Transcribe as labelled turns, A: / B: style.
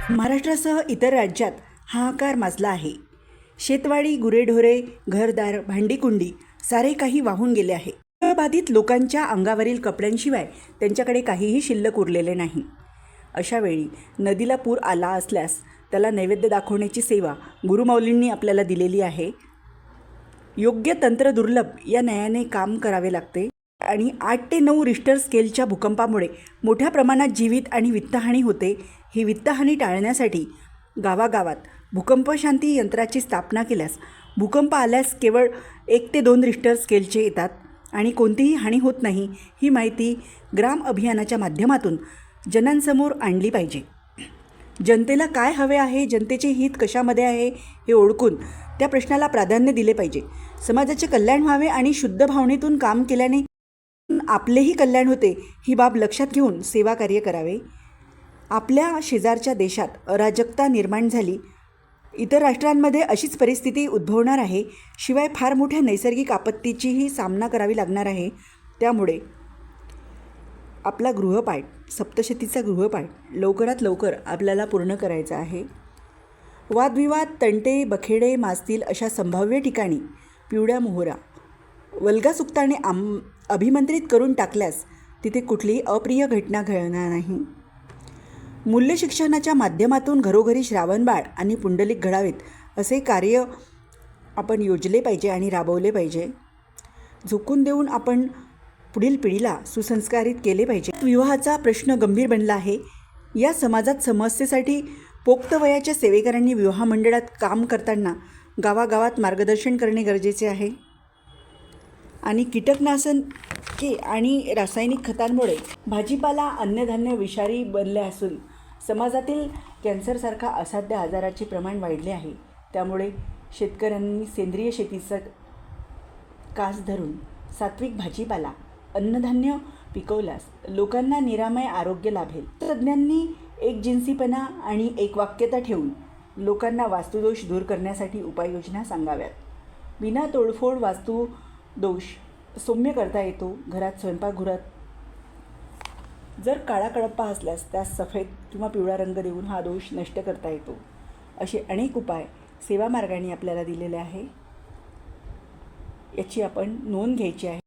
A: महाराष्ट्रासह इतर राज्यात हाहाकार माजला आहे. शेतवाडी, गुरेढोरे, घरदार, भांडीकुंडी सारे काही वाहून गेले आहे. बाधित लोकांच्या अंगावरील कपड्यांशिवाय त्यांच्याकडे काहीही शिल्लक उरलेले नाही. अशावेळी नदीला पूर आला असल्यास त्याला नैवेद्य दाखवण्याची सेवा गुरुमाऊलींनी आपल्याला दिलेली आहे. योग्य तंत्र दुर्लभ या न्यायाने काम करावे लागते आणि 8 ते 9 रिश्टर स्केलच्या भूकंपामुळे मोठ्या प्रमाणात जीवित आणि वित्तहानी होते. ही वित्तहानी टाळण्यासाठी गावागावात भूकंपशांती यंत्राची स्थापना केल्यास भूकंप आल्यास केवळ 1 ते 2 रिश्टर स्केलचे येतात आणि कोणतीही हानी होत नाही. ही माहिती ग्राम अभियानाच्या माध्यमातून जनांसमोर आणली पाहिजे. जनतेला काय हवे आहे, जनतेचे हित कशामध्ये आहे हे ओळखून त्या प्रश्नाला प्राधान्य दिले पाहिजे. समाजाचे कल्याण व्हावे आणि शुद्ध भावनेतून काम केल्याने आपलेही कल्याण होते ही बाब लक्षात घेऊन सेवा कार्य करावे. आपल्या शेजारच्या देशात अराजकता निर्माण झाली. इतर राष्ट्रांमध्ये अशीच परिस्थिती उद्भवणार आहे. शिवाय फार मोठ्या नैसर्गिक आपत्तीचीही सामना करावी लागणार आहे. त्यामुळे आपला गृहपाठ, सप्तशतीचा गृहपाठ लवकरात लवकर आपल्याला पूर्ण करायचा आहे. वादविवाद, तंटे, बखेडे माजतील अशा संभाव्य ठिकाणी पिवळ्या मोहरा वल्गासुक्ताने अभिमंत्रित करून टाकल्यास तिथे कुठलीही अप्रिय घटना घडणार नाही. मूल्य शिक्षणाच्या माध्यमातून घरोघरी श्रावणबाळ आणि पुंडलिक घडावेत असे कार्य आपण योजले पाहिजे आणि राबवले पाहिजे. झोकून देऊन आपण पुढील पिढीला सुसंस्कारित केले पाहिजे. विवाहाचा प्रश्न गंभीर बनला आहे. या समाजात समस्येसाठी पोक्त वयाच्या सेवेकरांनी विवाह मंडळात काम करताना गावागावात मार्गदर्शन करणे गरजेचे आहे. आणि कीटकनाशके आणि रासायनिक खतांमुळे भाजीपाला, अन्नधान्य विषारी बनले असून समाजातील कॅन्सरसारखा असाध्य आजाराचे प्रमाण वाढले आहे. त्यामुळे शेतकऱ्यांनी सेंद्रिय शेतीचा कास धरून सात्विक भाजीपाला, अन्नधान्य पिकवल्यास लोकांना निरामय आरोग्य लाभेल. तज्ज्ञांनी एकजिन्सीपणा आणि एकवाक्यता ठेवून लोकांना वास्तुदोष दूर करण्यासाठी उपाययोजना सांगाव्यात. विना तोडफोड वास्तुदोष सौम्य करता येतो. घरात, स्वयंपाकघरात जर काळा कडप्पा असल्यास त्यास सफेद किंवा पिवळा रंग देऊन हा दोष नष्ट करता येतो. असे अनेक उपाय सेवा मार्गाने आपल्याला दिलेले आहे. याची आपण नोंद घ्यायची आहे.